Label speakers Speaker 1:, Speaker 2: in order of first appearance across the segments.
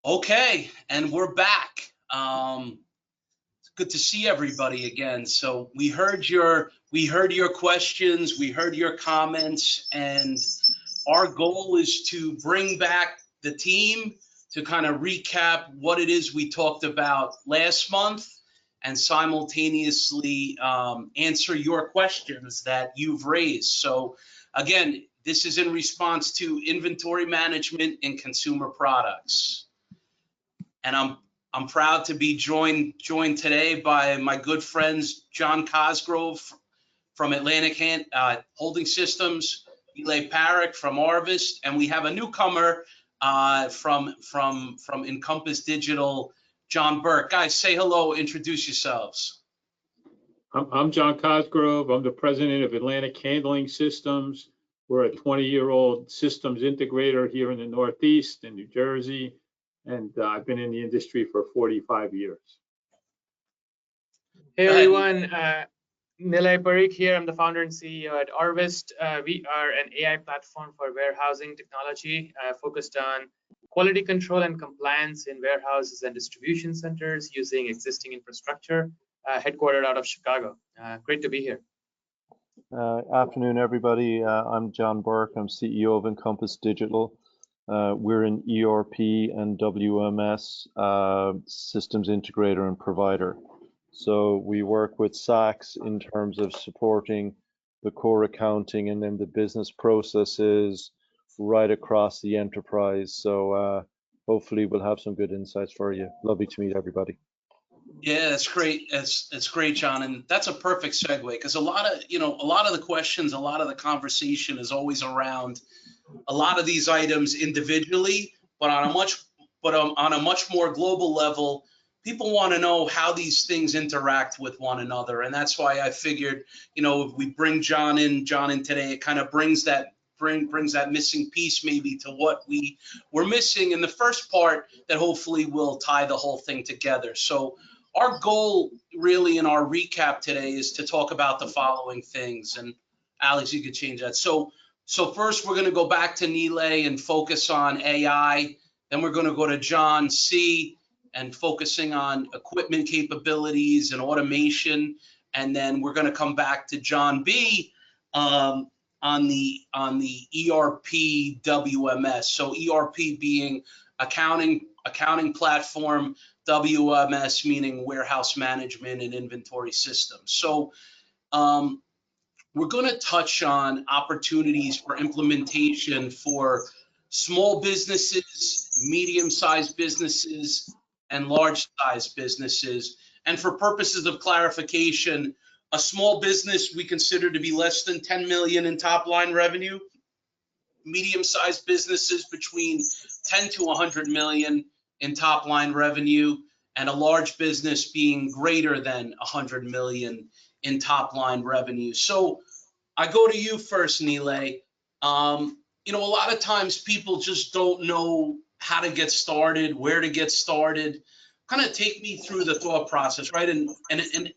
Speaker 1: Okay, and we're back. It's good to see everybody again. So we heard your questions, we heard your comments, and our goal is to bring back the team to kind of recap what it is we talked about last month and simultaneously answer your questions that you've raised. So again, this is in response to inventory management in consumer products. And I'm proud to be joined today by my good friends John Cosgrove from Atlantic Holding Systems, Eli Parekh from Arvest, and we have a newcomer from Encompass Digital, John Burke. Guys, say hello, introduce yourselves.
Speaker 2: I'm John Cosgrove. I'm the president of Atlantic Handling Systems. We're a 20-year-old systems integrator here in the Northeast in New Jersey. And I've been in the industry for 45 years.
Speaker 3: Hey everyone, Nilay Parikh here. I'm the founder and CEO at Arvest. We are an AI platform for warehousing technology focused on quality control and compliance in warehouses and distribution centers using existing infrastructure, headquartered out of Chicago. Great to be here.
Speaker 4: Afternoon, everybody. I'm John Burke. I'm CEO of Encompass Digital. We're an ERP and WMS systems integrator and provider. So we work with SACs in terms of supporting the core accounting and then the business processes right across the enterprise. So hopefully we'll have some good insights for you. Lovely to meet everybody.
Speaker 1: Yeah, that's great. That's great, John, and that's a perfect segue because a lot of the questions, a lot of the conversation is always around a lot of these items individually, but on a much more global level, people want to know how these things interact with one another, and that's why I figured, if we bring John in today, it kind of brings that missing piece maybe to what we were missing in the first part that hopefully will tie the whole thing together. So our goal really in our recap today is to talk about the following things, and Alex, you could change that. So first, we're going to go back to Nilay and focus on AI. Then we're going to go to John C. and focusing on equipment capabilities and automation. And then we're going to come back to John B. on the ERP WMS. So ERP being accounting platform, WMS meaning warehouse management and inventory systems. So we're going to touch on opportunities for implementation for small businesses, medium-sized businesses, and large-sized businesses. And for purposes of clarification, a small business we consider to be less than 10 million in top-line revenue, medium-sized businesses between 10 to 100 million in top-line revenue, and a large business being greater than 100 million in top-line revenue. So I go to you first, Nilay. A lot of times people just don't know how to get started, where to get started. Kind of take me through the thought process, right? And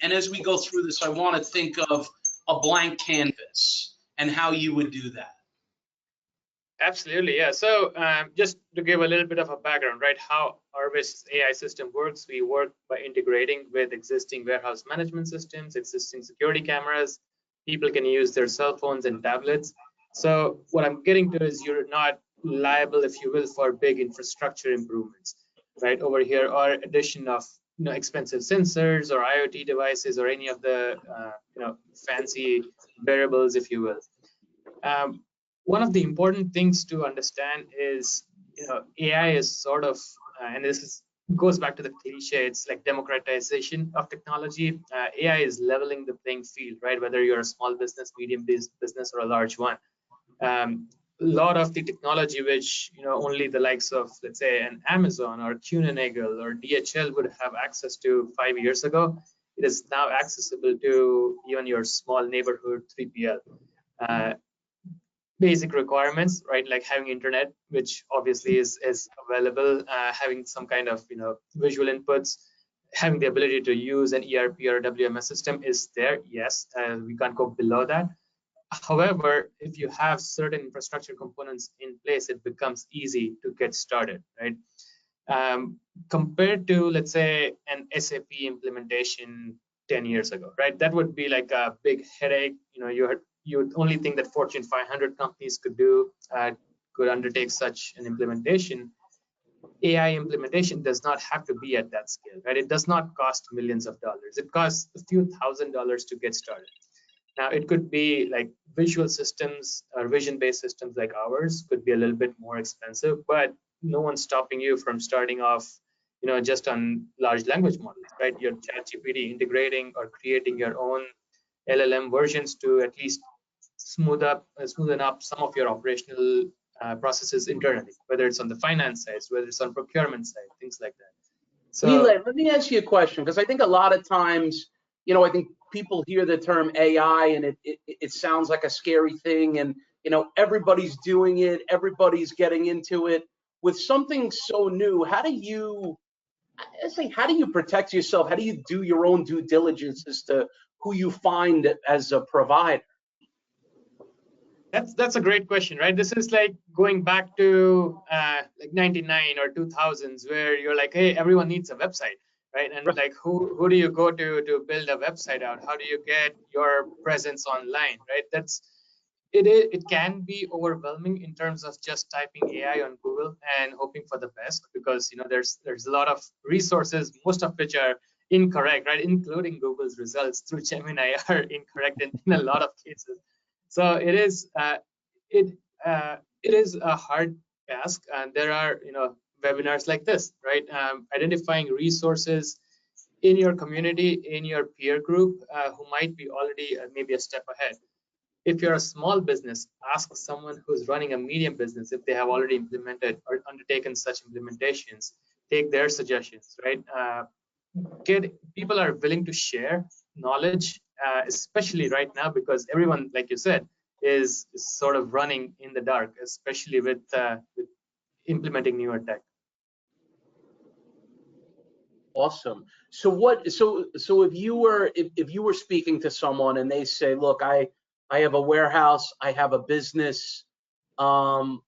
Speaker 1: as we go through this, I want to think of a blank canvas and how you would do that.
Speaker 3: Absolutely, yeah. So just to give a little bit of a background, right, how Arvest's AI system works, we work by integrating with existing warehouse management systems, existing security cameras. People can use their cell phones and tablets. So what I'm getting to is you're not liable, if you will, for big infrastructure improvements, right? Over here, or addition of expensive sensors or IoT devices or any of the fancy variables, if you will. One of the important things to understand is AI is sort of, and this goes back to the cliche, it's like democratization of technology. AI is leveling the playing field, right? Whether you're a small business, medium business, or a large one. A lot of the technology which only the likes of, let's say, an Amazon or Kuehne+Nagel or DHL would have access to 5 years ago, it is now accessible to even your small neighborhood 3PL. Basic requirements, right, like having internet, which obviously is available, having some kind of visual inputs, having the ability to use an ERP or a WMS system is there. Yes, we can't go below that. However, if you have certain infrastructure components in place, it becomes easy to get started, right? compared to, let's say, an SAP implementation 10 years ago, right? That would be like a big headache. You would only think that Fortune 500 companies could undertake such an implementation. AI implementation does not have to be at that scale, right? It does not cost millions of dollars. It costs a few $1,000s to get started. Now, it could be like visual systems or vision-based systems like ours could be a little bit more expensive, but no one's stopping you from starting off, just on large language models, right? Your ChatGPT integrating or creating your own LLM versions to at least smoothen up some of your operational processes internally, whether it's on the finance side, whether it's on procurement side, things like that. So,
Speaker 1: Nilay, let me ask you a question, because I think a lot of times, I think people hear the term AI and it sounds like a scary thing, and everybody's doing it, everybody's getting into it. With something so new, how do you protect yourself? How do you do your own due diligence as to who you find as a provider?
Speaker 3: That's a great question, right? This is like going back to like 99 or 2000s, where you're like, hey, everyone needs a website, right? And like, who do you go to build a website out? How do you get your presence online, right? It can be overwhelming in terms of just typing AI on Google and hoping for the best, because there's a lot of resources, most of which are incorrect, right? Including Google's results through Gemini are incorrect in a lot of cases. So it is a hard task, and there are webinars like this, right? Identifying resources in your community, in your peer group, who might be already maybe a step ahead. If you're a small business, ask someone who's running a medium business if they have already implemented or undertaken such implementations. Take their suggestions, right? People are willing to share knowledge, especially right now, because everyone, like you said, is sort of running in the dark, especially with implementing newer tech.
Speaker 1: Awesome. So if you were speaking to someone and they say, look, I have a warehouse, I have a business, I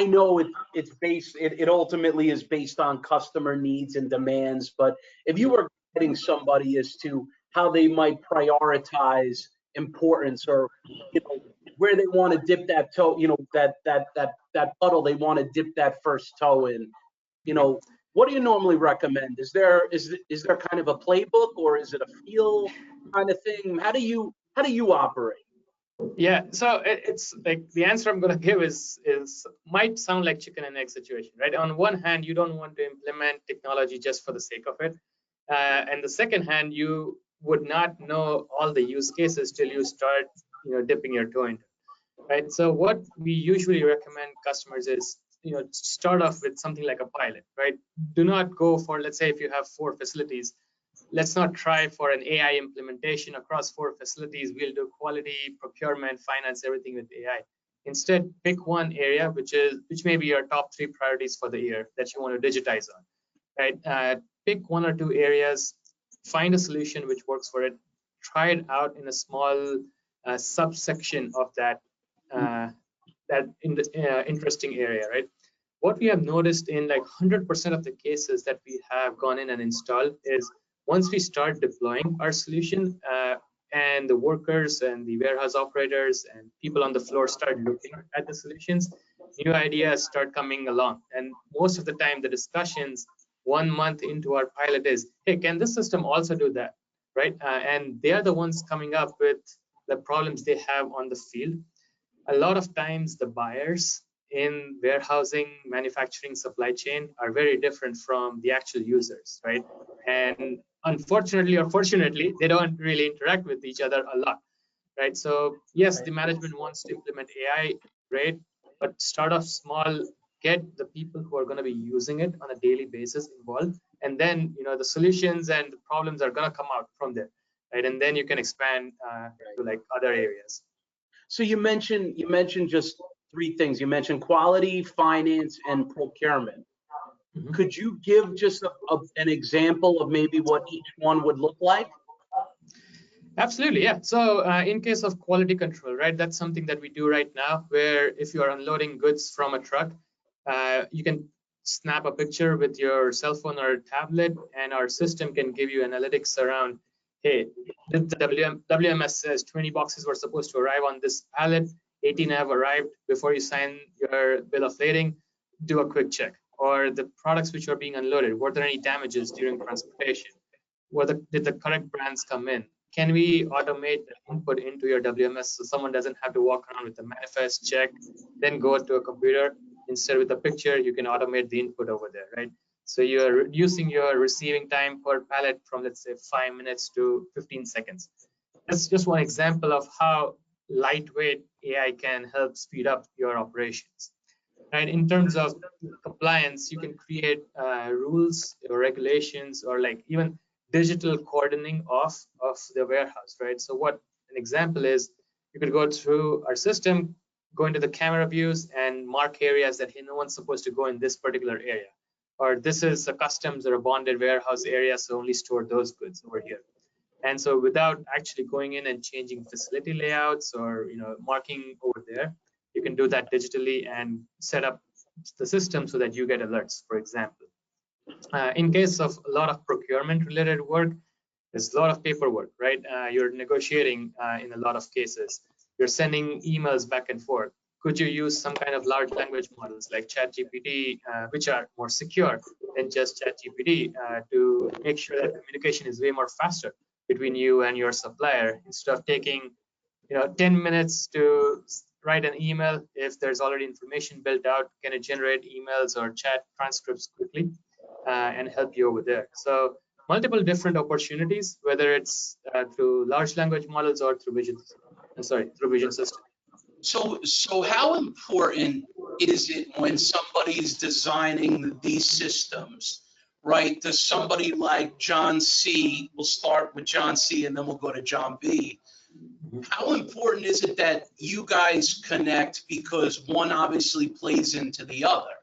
Speaker 1: know it ultimately is based on customer needs and demands, but if you were getting somebody as to how they might prioritize importance, or where they want to dip that toe, that puddle they want to dip that first toe in, what do you normally recommend? Is there kind of a playbook, or is it a feel kind of thing? How do you operate?
Speaker 3: Yeah, so it's like the answer I'm going to give is might sound like chicken and egg situation, right? On one hand, you don't want to implement technology just for the sake of it, and the second hand, you would not know all the use cases till you start, dipping your toe into, right? So what we usually recommend customers is, start off with something like a pilot, right? Do not go for, let's say, if you have 4 facilities. Let's not try for an AI implementation across 4 facilities. We'll do quality, procurement, finance, everything with AI. Instead, pick one area which may be your top 3 priorities for the year that you want to digitize on, right? Pick 1 or 2 areas, find a solution which works for it, try it out in a small subsection of that interesting area, right? What we have noticed in like 100% of the cases that we have gone in and installed is, once we start deploying our solution, and the workers and the warehouse operators and people on the floor start looking at the solutions, new ideas start coming along. And most of the time, the discussions 1 month into our pilot is, hey, can this system also do that, right? And they are the ones coming up with the problems they have on the field. A lot of times, the buyers in warehousing, manufacturing, supply chain are very different from the actual users, right? And unfortunately or fortunately, they don't really interact with each other a lot, right? So yes, the management wants to implement AI, great, but start off small, get the people who are going to be using it on a daily basis involved, and then the solutions and the problems are going to come out from there, right? And then you can expand to like other areas.
Speaker 1: So you mentioned just 3 things. You mentioned quality, finance, and procurement. Mm-hmm. Could you give just an example of maybe what each one would look like?
Speaker 3: Absolutely, yeah. So in case of quality control, right, that's something that we do right now, where if you are unloading goods from a truck, you can snap a picture with your cell phone or tablet, and our system can give you analytics around, hey, the WMS says 20 boxes were supposed to arrive on this pallet, 18 have arrived. Before you sign your bill of lading, do a quick check. Or the products which are being unloaded, were there any damages during transportation? Did the correct brands come in? Can we automate the input into your WMS so someone doesn't have to walk around with the manifest, check, then go to a computer? Instead, with a picture, you can automate the input over there, right? So you're reducing your receiving time per pallet from, let's say, 5 minutes to 15 seconds. That's just one example of how lightweight AI can help speed up your operations. Right? In terms of compliance, you can create rules or regulations, or like even digital cordoning of the warehouse, right? So what an example is, you could go through our system, go into the camera views and mark areas that, hey, no one's supposed to go in this particular area, or this is a customs or a bonded warehouse area, so only store those goods over here. And so without actually going in and changing facility layouts or marking over there, you can do that digitally and set up the system so that you get alerts, for example. In case of a lot of procurement related work, there's a lot of paperwork, right? You're negotiating in a lot of cases. You're sending emails back and forth. Could you use some kind of large language models like ChatGPT, which are more secure than just ChatGPT, to make sure that communication is way more faster between you and your supplier, instead of taking 10 minutes to write an email? If there's already information built out, can it generate emails or chat transcripts quickly and help you over there? So multiple different opportunities, whether it's through large language models or through vision system.
Speaker 1: So how important is it when somebody's designing these systems, right? Does somebody like John C, we'll start with John C and then we'll go to John B. How important is it that you guys connect, because one obviously plays into the other?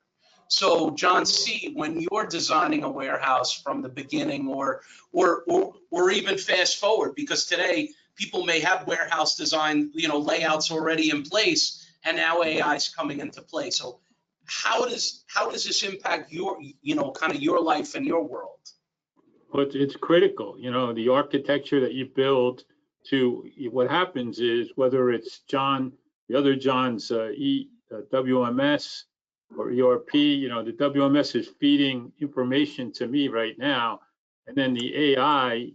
Speaker 1: So John C, when you're designing a warehouse from the beginning, or even fast forward, because today people may have warehouse design, layouts already in place, and now AI is coming into play. So how does this impact your, kind of your life and your world?
Speaker 2: Well, it's critical, the architecture that you build. To what happens is, whether it's John, the other John's WMS or ERP, the WMS is feeding information to me right now, and then the AI,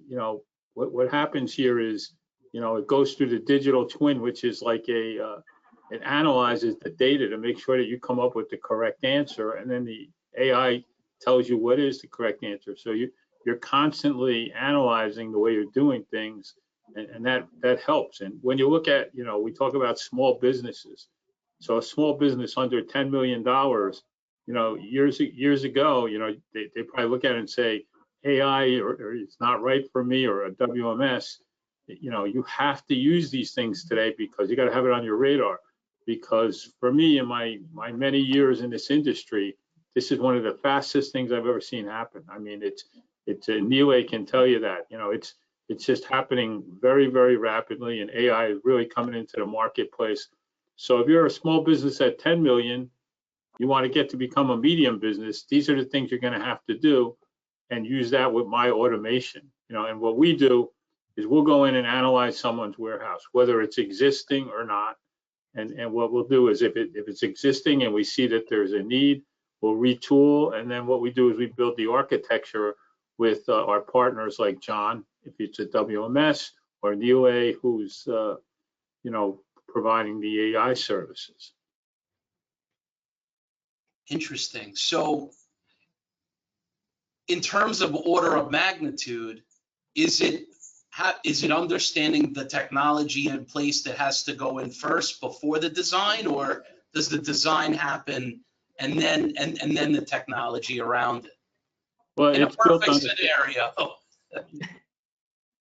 Speaker 2: what happens here is, it goes through the digital twin, which is like it analyzes the data to make sure that you come up with the correct answer, and then the AI tells you what is the correct answer. So you're constantly analyzing the way you're doing things. And that helps. And when you look at, we talk about small businesses. So a small business under $10 million, years ago, they probably look at it and say, AI or it's not right for me, or a WMS. You have to use these things today because you got to have it on your radar. Because for me, in my many years in this industry, this is one of the fastest things I've ever seen happen. I mean, it's Neil can tell you that, it's just happening very, very rapidly, and AI is really coming into the marketplace. So if you're a small business at 10 million, you want to get to become a medium business, these are the things you're going to have to do, and use that with my automation. And what we do is we'll go in and analyze someone's warehouse, whether it's existing or not. And what we'll do is, if it's existing and we see that there's a need, we'll retool. And then what we do is we build the architecture with our partners like John, if it's a WMS, or Neil, who's providing the AI services.
Speaker 1: Interesting. So in terms of order of magnitude, is it understanding the technology in place that has to go in first before the design, or does the design happen and then the technology around it?
Speaker 2: Well,
Speaker 1: in
Speaker 2: it's
Speaker 1: a perfect scenario.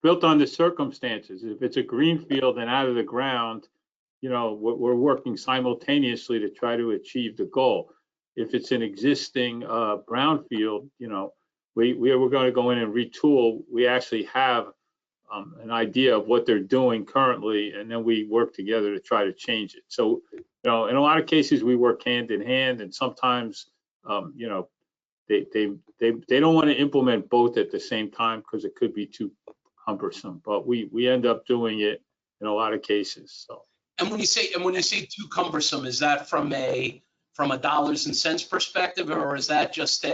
Speaker 2: Built on the circumstances. If it's a greenfield and out of the ground, we're working simultaneously to try to achieve the goal. If it's an existing brownfield, we're going to go in and retool. We actually have an idea of what they're doing currently, and then we work together to try to change it. So, in a lot of cases, we work hand in hand, and sometimes, they don't want to implement both at the same time because it could be too cumbersome. But we end up doing it in a lot of cases. So.
Speaker 1: And when you say too cumbersome, is that from a dollars and cents perspective, or is that just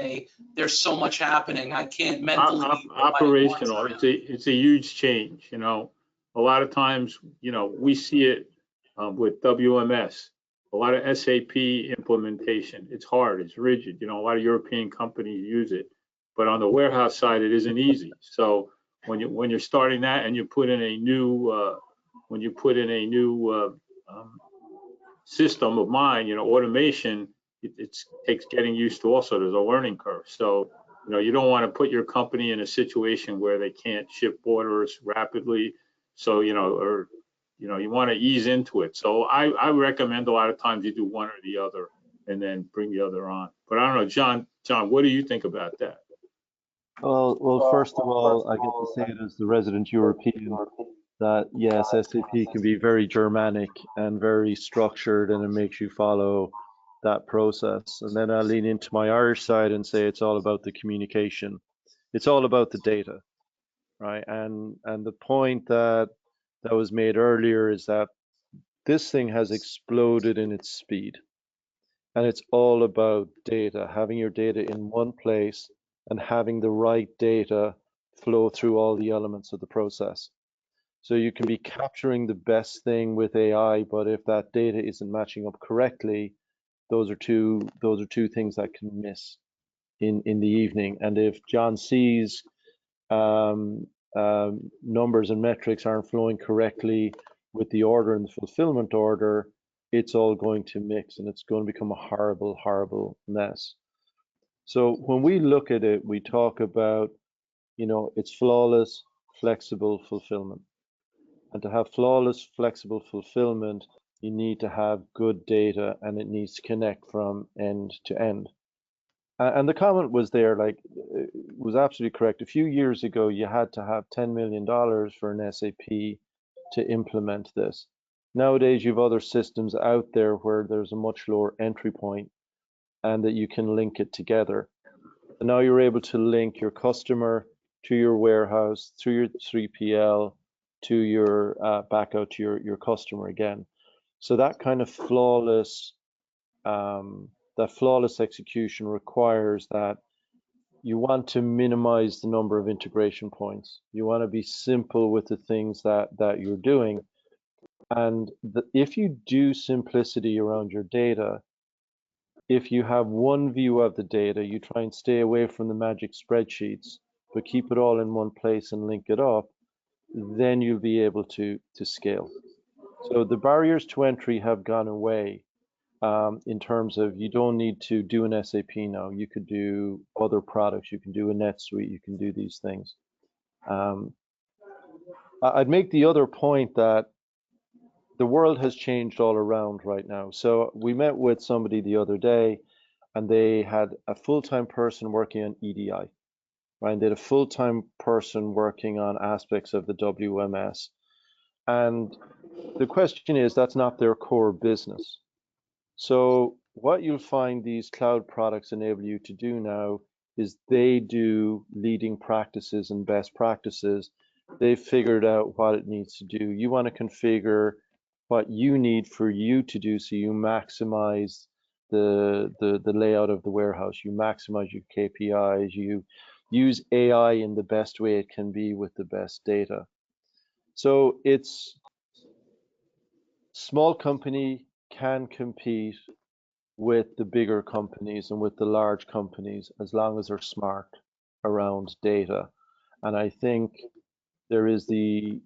Speaker 1: there's so much happening I can't mentally
Speaker 2: operational? It's a huge change. You know, a lot of times, you know, we see it with WMS, a lot of SAP implementation. It's hard, it's rigid. You know, a lot of European companies use it, but on the warehouse side, it isn't easy. So when you're starting that and you put in a new system of mine, you know, automation, it takes getting used to. Also, there's a learning curve. So, you know, you don't want to put your company in a situation where they can't ship orders rapidly. So, you know, or, you know, you want to ease into it. So I recommend a lot of times you do one or the other and then bring the other on. But I don't know, John, what do you think about that?
Speaker 4: Well, first of all, I get to say it as the resident European that yes, SAP can be very Germanic and very structured, and it makes you follow that process. And then I lean into my Irish side and say it's all about the communication. It's all about the data, right? And the point that was made earlier is that this thing has exploded in its speed. And it's all about data, having your data in one place and having the right data flow through all the elements of the process. So you can be capturing the best thing with AI, but if that data isn't matching up correctly, those are two things that can miss in the evening. And if John sees numbers and metrics aren't flowing correctly with the order and the fulfillment order, it's all going to mix and it's going to become a horrible, horrible mess. So when we look at it, we talk about, you know, it's flawless, flexible fulfillment. And to have flawless, flexible fulfillment, you need to have good data and it needs to connect from end to end. And the comment was there, like, it was absolutely correct. A few years ago, you had to have $10 million for an SAP to implement this. Nowadays, you have other systems out there where there's a much lower entry point and that you can link it together. And now you're able to link your customer to your warehouse, through your 3PL, to your back out to your customer again. So that kind of flawless execution requires that you want to minimize the number of integration points. You want to be simple with the things that you're doing. And if you do simplicity around your data, if you have one view of the data, you try and stay away from the magic spreadsheets, but keep it all in one place and link it up, then you'll be able to scale. So the barriers to entry have gone away in terms of you don't need to do an SAP now. You could do other products. You can do a NetSuite. You can do these things. I'd make the other point that the world has changed all around right now. So we met with somebody the other day and they had a full-time person working on EDI. Right? They had a full-time person working on aspects of the WMS. And the question is, that's not their core business. So what you'll find these cloud products enable you to do now is they do leading practices and best practices. They've figured out what it needs to do. You want to configure what you need for you to do so you maximize the layout of the warehouse. You maximize your KPIs. You use AI in the best way it can be with the best data. So it's small company can compete with the bigger companies and with the large companies as long as they're smart around data. And I think there is the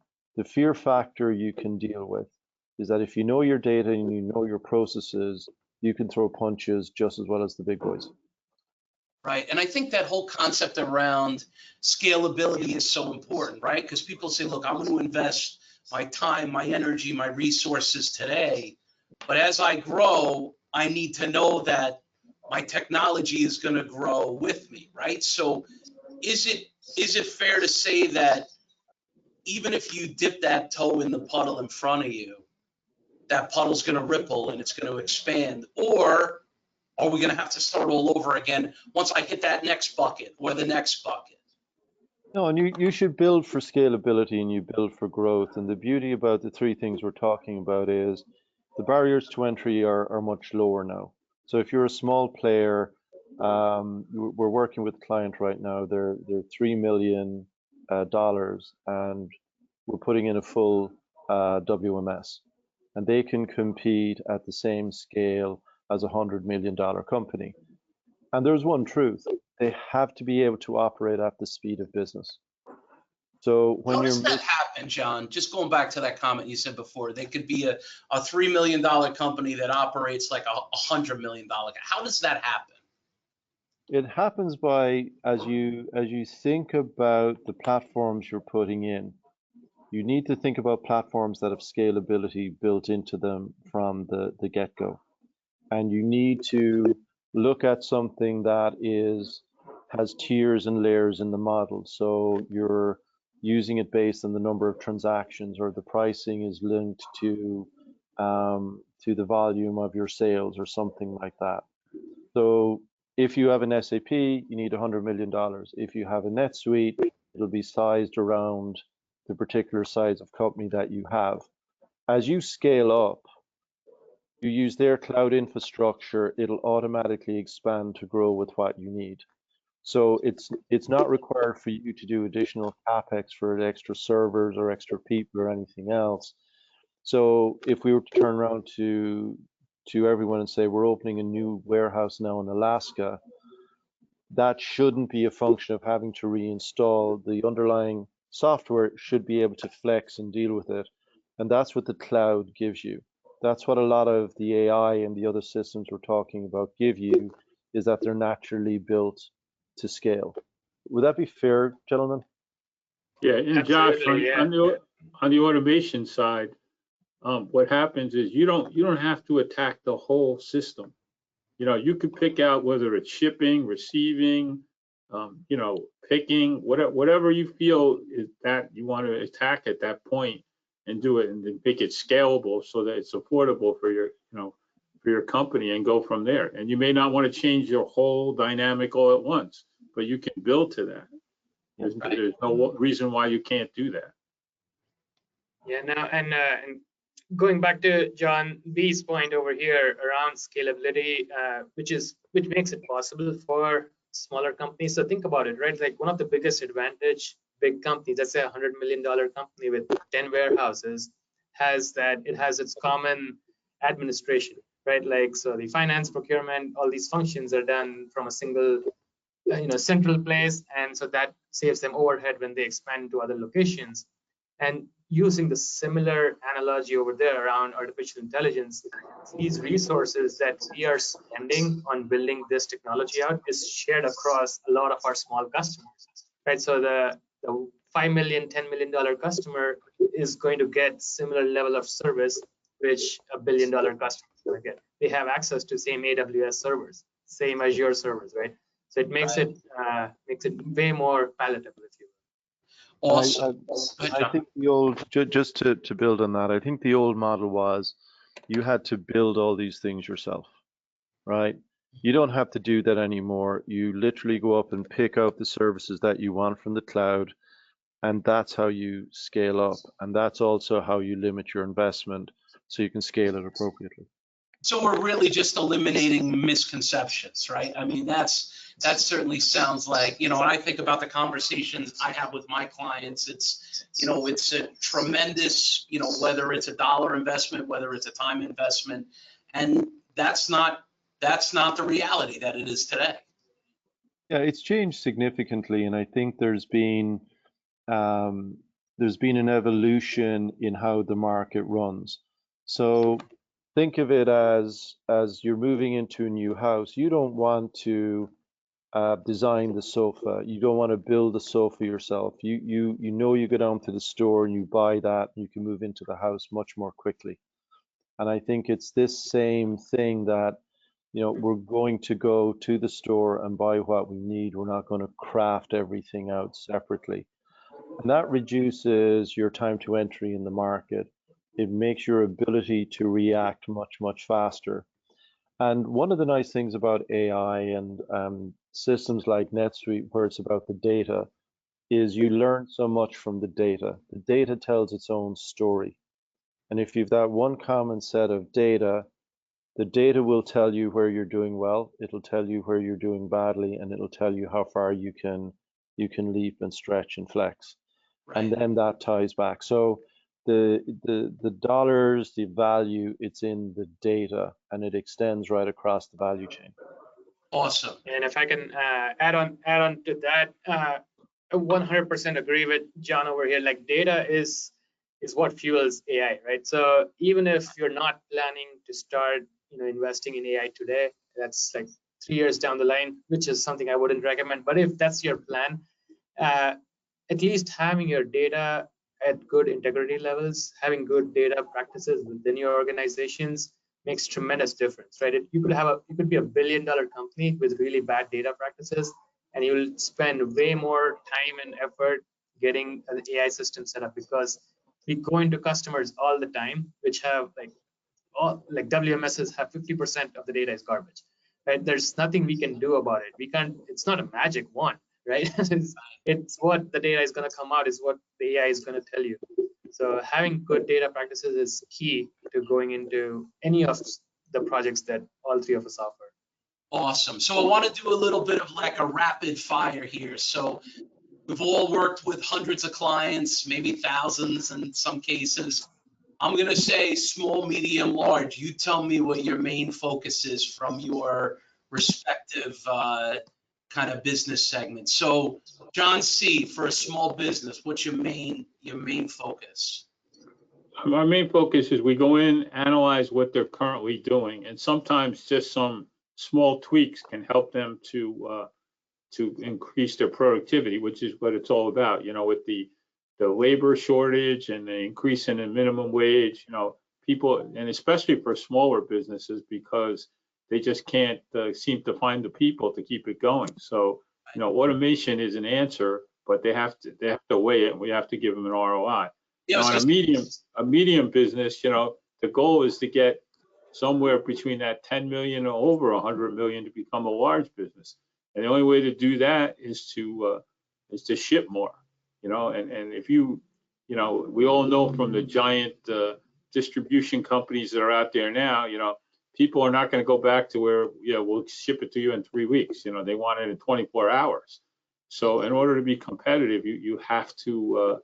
Speaker 4: fear factor you can deal with is that if you know your data and you know your processes, you can throw punches just as well as the big boys.
Speaker 1: Right. And I think that whole concept around scalability is so important, right? Because people say, look, I'm going to invest my time, my energy, my resources today. But as I grow, I need to know that my technology is going to grow with me, right? So is it fair to say that even if you dip that toe in the puddle in front of you, that puddle's going to ripple and it's going to expand? Or Are we going to have to start all over again once I hit that next bucket or the next bucket?
Speaker 4: No, and you should build for scalability and you build for growth. And the beauty about the three things we're talking about is the barriers to entry are much lower now. So if you're a small player, we're working with a client right now. They're $3 million, and we're putting in a full WMS, and they can compete at the same scale as a $100 million company. And there's one truth: they have to be able to operate at the speed of business. So when
Speaker 1: How
Speaker 4: you're
Speaker 1: does that happen, John? Just going back to that comment you said before, they could be a $3 million company that operates like a $100 million. How does that happen?
Speaker 4: It happens by, as you think about the platforms you're putting in, you need to think about platforms that have scalability built into them from the get-go. And you need to look at something that has tiers and layers in the model. So you're using it based on the number of transactions, or the pricing is linked to the volume of your sales or something like that. So if you have an SAP, you need $100 million. If you have a NetSuite, it'll be sized around the particular size of company that you have. As you scale up, you use their cloud infrastructure, it'll automatically expand to grow with what you need. So it's not required for you to do additional CapEx for extra servers or extra people or anything else. So if we were to turn around to everyone and say we're opening a new warehouse now in Alaska, that shouldn't be a function of having to reinstall. The underlying software should be able to flex and deal with it. And that's what the cloud gives you. That's what a lot of the AI and the other systems we're talking about give you, is that they're naturally built to scale. Would that be fair, gentlemen?
Speaker 2: Yeah, and Josh,
Speaker 3: Absolutely,
Speaker 2: on the automation side, what happens is you don't have to attack the whole system. You know, you could pick out whether it's shipping, receiving, picking, whatever you feel is that you want to attack at that point, and do it, and then make it scalable so that it's affordable for your company, and go from there. And you may not want to change your whole dynamic all at once, but you can build to that. There's no reason why you can't do that.
Speaker 3: Yeah, now, and going back to John B's point over here around scalability, which makes it possible for smaller companies. So think about it, right? Like one of the biggest advantage big companies, let's say $100 million company with 10 warehouses, has that it has its common administration, right? Like, so the finance, procurement, all these functions are done from a single central place, and so that saves them overhead when they expand to other locations. And using the similar analogy over there around artificial intelligence, these resources that we are spending on building this technology out is shared across a lot of our small customers, right? So the $5 million, $10 million customer is going to get similar level of service which $1 billion customer is going to get. They have access to same AWS servers, same Azure servers, right? So it makes it way more palatable, if you will.
Speaker 1: Awesome.
Speaker 4: I think the old, just to build on that, I think the old model was you had to build all these things yourself, right? You don't have to do that anymore. You literally go up and pick out the services that you want from the cloud, and that's how you scale up. And that's also how you limit your investment so you can scale it appropriately.
Speaker 1: So we're really just eliminating misconceptions, right? I mean, that certainly sounds like, when I think about the conversations I have with my clients, it's a tremendous, whether it's a dollar investment, whether it's a time investment, and that's not the reality that it is today.
Speaker 4: Yeah, it's changed significantly, and I think there's been an evolution in how the market runs. So think of it as you're moving into a new house. You don't want to design the sofa. You don't want to build the sofa yourself. You go down to the store and you buy that, and you can move into the house much more quickly. And I think it's this same thing that we're going to go to the store and buy what we need. We're not going to craft everything out separately. And that reduces your time to entry in the market. It makes your ability to react much, much faster. And one of the nice things about AI and systems like NetSuite, where it's about the data, is you learn so much from the data. The data tells its own story. And if you've that one common set of data, the data will tell you where you're doing well, it'll tell you where you're doing badly, and it'll tell you how far you can leap and stretch and flex. And
Speaker 1: Right.
Speaker 4: then that ties back. So the dollars, the value, it's in the data, and it extends right across the value chain.
Speaker 1: Awesome.
Speaker 3: And if I can add on to that, I 100% agree with John over here. Like data is what fuels AI, right? So even if you're not planning to start, investing in AI today, that's like 3 years down the line, which is something I wouldn't recommend. But if that's your plan, at least having your data at good integrity levels, having good data practices within your organizations makes tremendous difference, right? You could be a $1 billion company with really bad data practices, and you'll spend way more time and effort getting an AI system set up, because we go into customers all the time, which have like WMSs have 50% of the data is garbage, right? There's nothing we can do about it. We can't. It's not a magic wand, right? it's what the data is going to come out is what the AI is going to tell you. So having good data practices is key to going into any of the projects that all three of us offer.
Speaker 1: Awesome. So I want to do a little bit of like a rapid fire here. So we've all worked with hundreds of clients, maybe thousands in some cases. I'm going to say small, medium, large. You tell me what your main focus is from your respective kind of business segment. So John C., for a small business, what's your main focus?
Speaker 2: Our main focus is we go in, analyze what they're currently doing, and sometimes just some small tweaks can help them to increase their productivity, which is what it's all about. With the labor shortage and the increase in the minimum wage, people, and especially for smaller businesses, because they just can't seem to find the people to keep it going. So, automation is an answer, but they have to weigh it, and we have to give them an ROI.
Speaker 1: Yeah,
Speaker 2: On a medium business, the goal is to get somewhere between that 10 million or over 100 million to become a large business. And the only way to do that is to ship more, and if we all know from the giant distribution companies that are out there now, people are not going to go back to where, we'll ship it to you in 3 weeks. They want it in 24 hours. So in order to be competitive, you have to,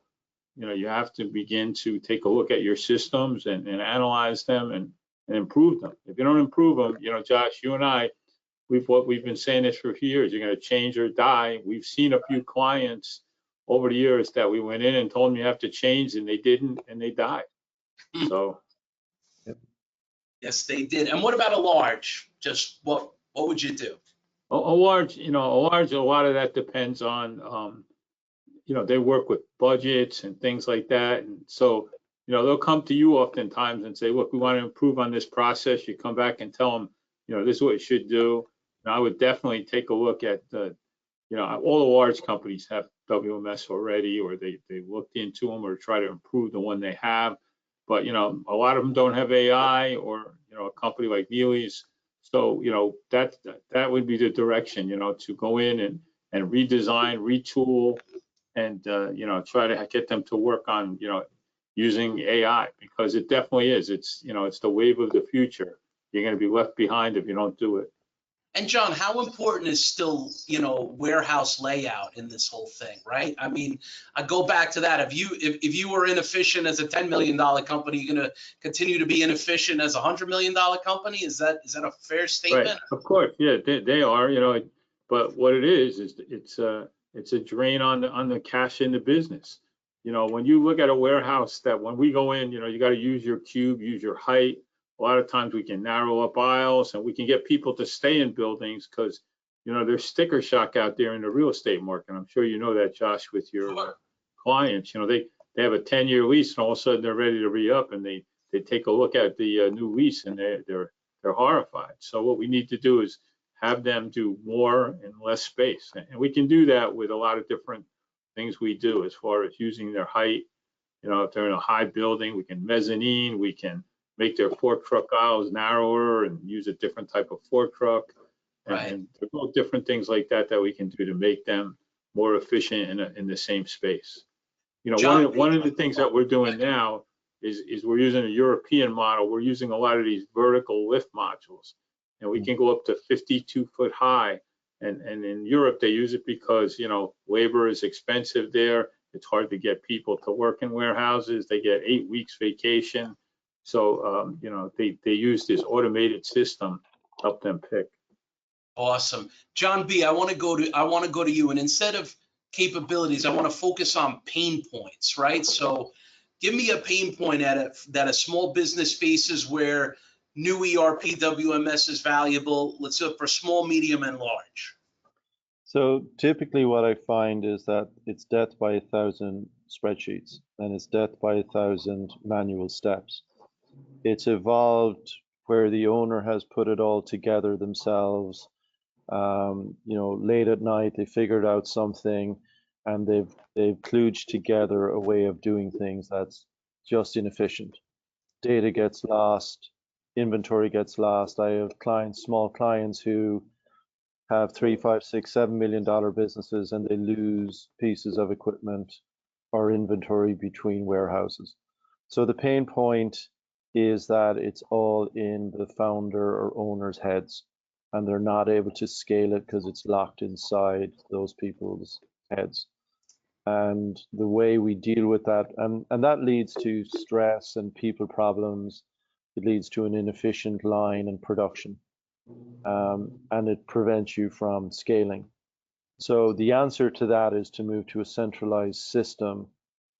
Speaker 2: you have to begin to take a look at your systems and analyze them and improve them. If you don't improve them, Josh, you and I, we've been saying this for years. You're going to change or die. We've seen a few clients over the years that we went in and told them you have to change, and they didn't, and they died. So.
Speaker 1: Yes, they did. And what about a large? Just what would you do?
Speaker 2: A large, a lot of that depends on, they work with budgets and things like that. And so, they'll come to you oftentimes and say, look, we want to improve on this process. You come back and tell them, this is what you should do. And I would definitely take a look at all the large companies have WMS already, or they've looked into them or try to improve the one they have. But, a lot of them don't have AI, or, a company like Neely's. So, that would be the direction, to go in and redesign, retool, and, try to get them to work on, using AI, because it definitely is. It's, it's the wave of the future. You're going to be left behind if you don't do it.
Speaker 1: And John, how important is still, warehouse layout in this whole thing, right? I mean, I go back to that. If you were inefficient as a $10 million company, you're going to continue to be inefficient as a $100 million company. Is that a fair statement?
Speaker 2: Right. Of course, yeah, they are. But what it is it's a drain on the cash in the business. When you look at a warehouse, that when we go in, you got to use your cube, use your height. A lot of times we can narrow up aisles, and we can get people to stay in buildings because, there's sticker shock out there in the real estate market. I'm sure you know that, Josh, with your clients. They have a 10-year lease, and all of a sudden they're ready to re-up, and they take a look at the new lease, and they're horrified. So what we need to do is have them do more in less space, and we can do that with a lot of different things we do, as far as using their height. If they're in a high building, we can mezzanine, we can make their fork truck aisles narrower and use a different type of fork truck.
Speaker 1: Right.
Speaker 2: And there's all different things like that that we can do to make them more efficient in the same space. You know,
Speaker 1: John,
Speaker 2: one of the things that we're doing now is we're using a European model. We're using a lot of these vertical lift modules, and we can go up to 52 foot high. And in Europe, they use it because, you know, labor is expensive there. It's hard to get people to work in warehouses. They get 8 weeks vacation. So, you know, they use this automated system to help them pick.
Speaker 1: Awesome. John B., I want to go to you, and instead of capabilities, I want to focus on pain points, right? So give me a pain point that a small business faces where new ERP WMS is valuable, let's say for small, medium, and large.
Speaker 4: So typically what I find is that it's death by 1,000 spreadsheets, and it's death by 1,000 manual steps. It's evolved where the owner has put it all together themselves. You know, late at night they figured out something, and they've kludged together a way of doing things that's just inefficient. Data gets lost, inventory gets lost. I have clients, small clients, who have $3, $5, $6, $7 million businesses, and they lose pieces of equipment or inventory between warehouses. So the pain point is that it's all in the founder or owner's heads, and they're not able to scale it because it's locked inside those people's heads. And the way we deal with that, and that leads to stress and people problems. It leads to an inefficient line and production, and it prevents you from scaling. So the answer to that is to move to a centralized system.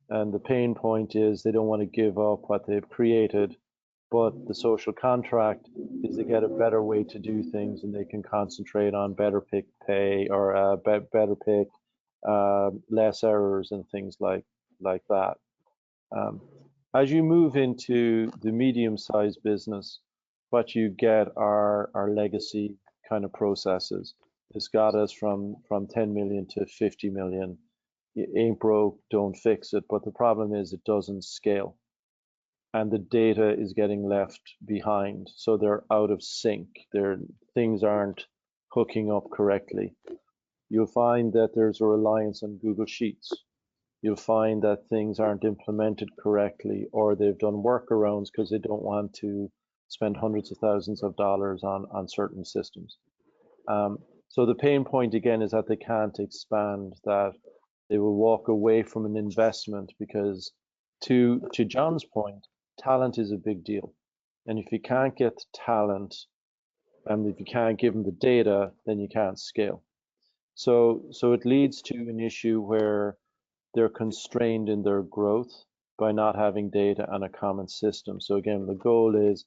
Speaker 4: And the pain point is they don't want to give up what they've created, but the social contract is they get a better way to do things, and they can concentrate on better pick pay, or better pick, less errors and things like that. As you move into the medium-sized business, what you get are legacy kind of processes. This got us from 10 million to 50 million. It ain't broke, don't fix it. But the problem is it doesn't scale, and the data is getting left behind. So they're out of sync. Things aren't hooking up correctly. You'll find that there's a reliance on Google Sheets. You'll find that things aren't implemented correctly, or they've done workarounds because they don't want to spend hundreds of thousands of dollars on certain systems. So the pain point again is that they can't expand, that they will walk away from an investment because, to John's point, talent is a big deal. And if you can't get talent, and if you can't give them the data, then you can't scale. So it leads to an issue where they're constrained in their growth by not having data and a common system. So again, the goal is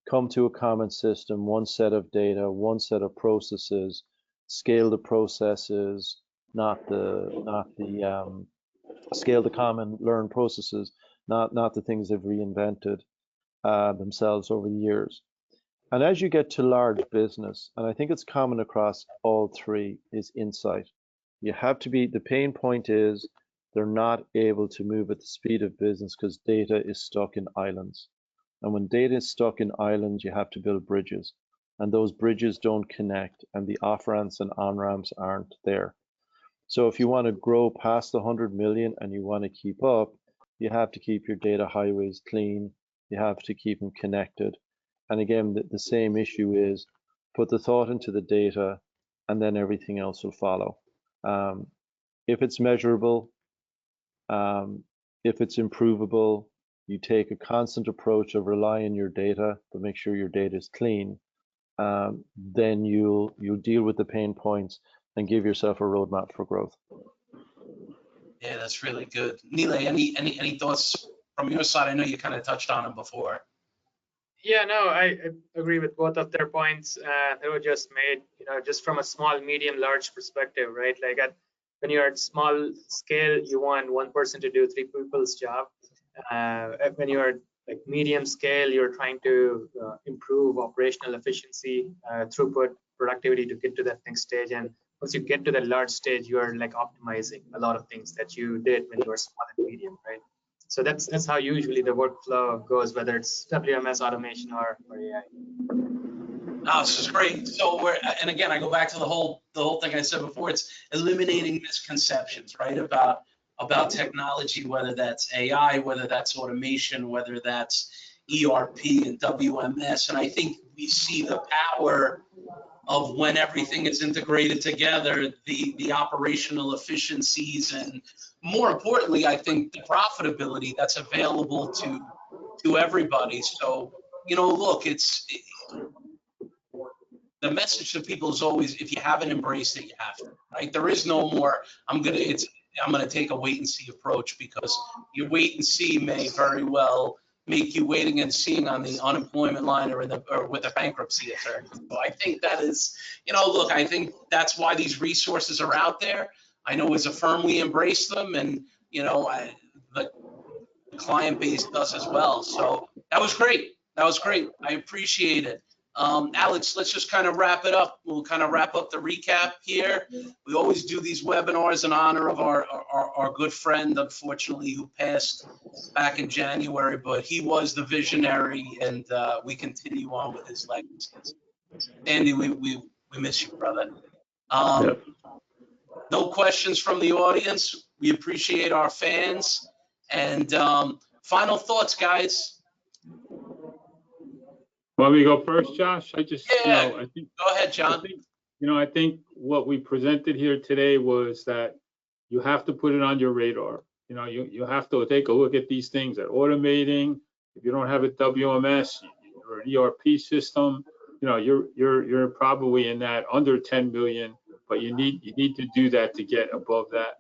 Speaker 4: come to a common system, one set of data, one set of processes, scale the processes, scale the common learn processes, not the things they've reinvented themselves over the years. And as you get to large business, and I think it's common across all three, is insight. You have to be, the pain point is they're not able to move at the speed of business because data is stuck in islands. And when data is stuck in islands, you have to build bridges. And those bridges don't connect, and the off-ramps and on-ramps aren't there. So if you want to grow past the 100 million and you want to keep up, you have to keep your data highways clean. You have to keep them connected. And again, the same issue is put the thought into the data, and then everything else will follow. If it's measurable, if it's improvable, you take a constant approach of rely on your data, but make sure your data is clean. Then you'll deal with the pain points and give yourself a roadmap for growth.
Speaker 1: Yeah, that's really good. Nilay, any thoughts from your side? I know you kind of touched on them before.
Speaker 3: Yeah, no, I agree with both of their points that were just made, you know, just from a small, medium, large perspective, right? Like when you're at small scale, you want one person to do 3 people's job. When you're like medium scale, you're trying to improve operational efficiency, throughput, productivity to get to that next stage. And once you get to that large stage, you are like optimizing a lot of things that you did when you were small and medium, right? So that's how usually the workflow goes, whether it's WMS automation or AI.
Speaker 1: Oh, this is great. So and again, I go back to the whole thing I said before. It's eliminating misconceptions, right? About technology, whether that's AI, whether that's automation, whether that's ERP and WMS. And I think we see the power of when everything is integrated together, the operational efficiencies, and more importantly, I think the profitability that's available to everybody. So, look, the message to people is always, if you haven't embraced it, you have to, right? There is no more, I'm gonna take a wait and see approach, because your wait and see may very well make you waiting and seeing on the unemployment line or with a bankruptcy attorney. So I think that is, look, I think that's why these resources are out there. I know as a firm we embrace them, and the client base does as well. So that was great. That was great. I appreciate it. Alex, let's just kind of wrap it up. We'll kind of wrap up the recap here. We always do these webinars in honor of our good friend, unfortunately, who passed back in January, but he was the visionary, and we continue on with his legacy. Andy, we miss you, brother.
Speaker 2: Yep.
Speaker 1: No questions from the audience. We appreciate our fans. And final thoughts, guys.
Speaker 2: Want me to go first, Josh? I just,
Speaker 1: Yeah.
Speaker 2: I think,
Speaker 1: Go ahead, John.
Speaker 2: I think what we presented here today was that you have to put it on your radar. You have to take a look at these things, at automating. If you don't have a WMS or an ERP system, you're probably in that under 10 million, but you need to do that to get above that.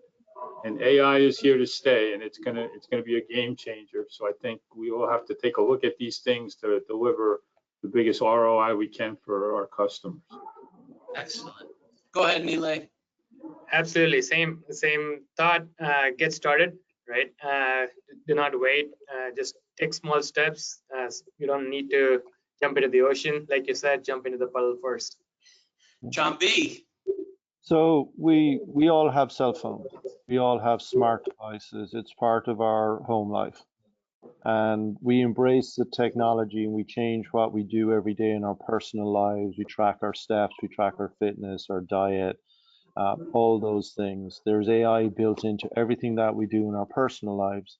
Speaker 2: And AI is here to stay, and it's gonna be a game changer. So I think we all have to take a look at these things to deliver the biggest ROI we can for our customers.
Speaker 1: Excellent. Go ahead, Nilay.
Speaker 3: Absolutely, same thought. Get started, right? Do not wait. Just take small steps. You don't need to jump into the ocean, like you said. Jump into the puddle first.
Speaker 1: John B.
Speaker 4: So we all have cell phones. We all have smart devices. It's part of our home life. And we embrace the technology, and we change what we do every day in our personal lives. We track our steps, we track our fitness, our diet, all those things. There's AI built into everything that we do in our personal lives.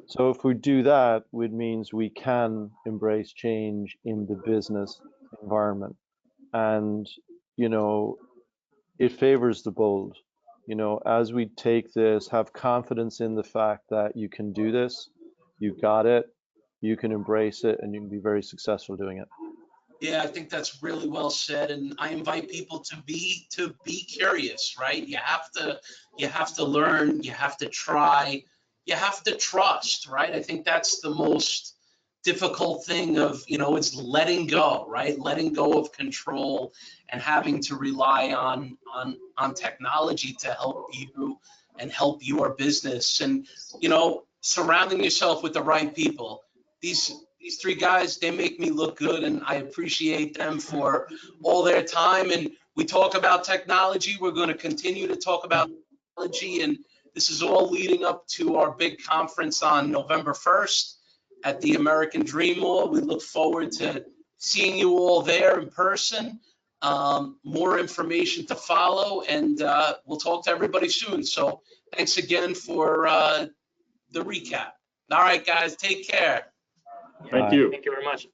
Speaker 4: So if we do that, it means we can embrace change in the business environment. And, it favors the bold. As we take this, have confidence in the fact that you can do this, you got it, you can embrace it, and you can be very successful doing it.
Speaker 1: Yeah, I think that's really well said, and I invite people to be curious, right? You have to learn, you have to try, you have to trust, right? I think that's the most difficult thing of, it's letting go, right? Letting go of control and having to rely on technology to help you and help your business, and surrounding yourself with the right people. These three guys, they make me look good, and I appreciate them for all their time. And we talk about technology. We're going to continue to talk about technology, and this is all leading up to our big conference on November 1st at the American Dream Mall. We look forward to seeing you all there in person. More information to follow, and we'll talk to everybody soon. So thanks again for the recap. All right, guys, take care.
Speaker 2: Thank you.
Speaker 3: Thank you very much.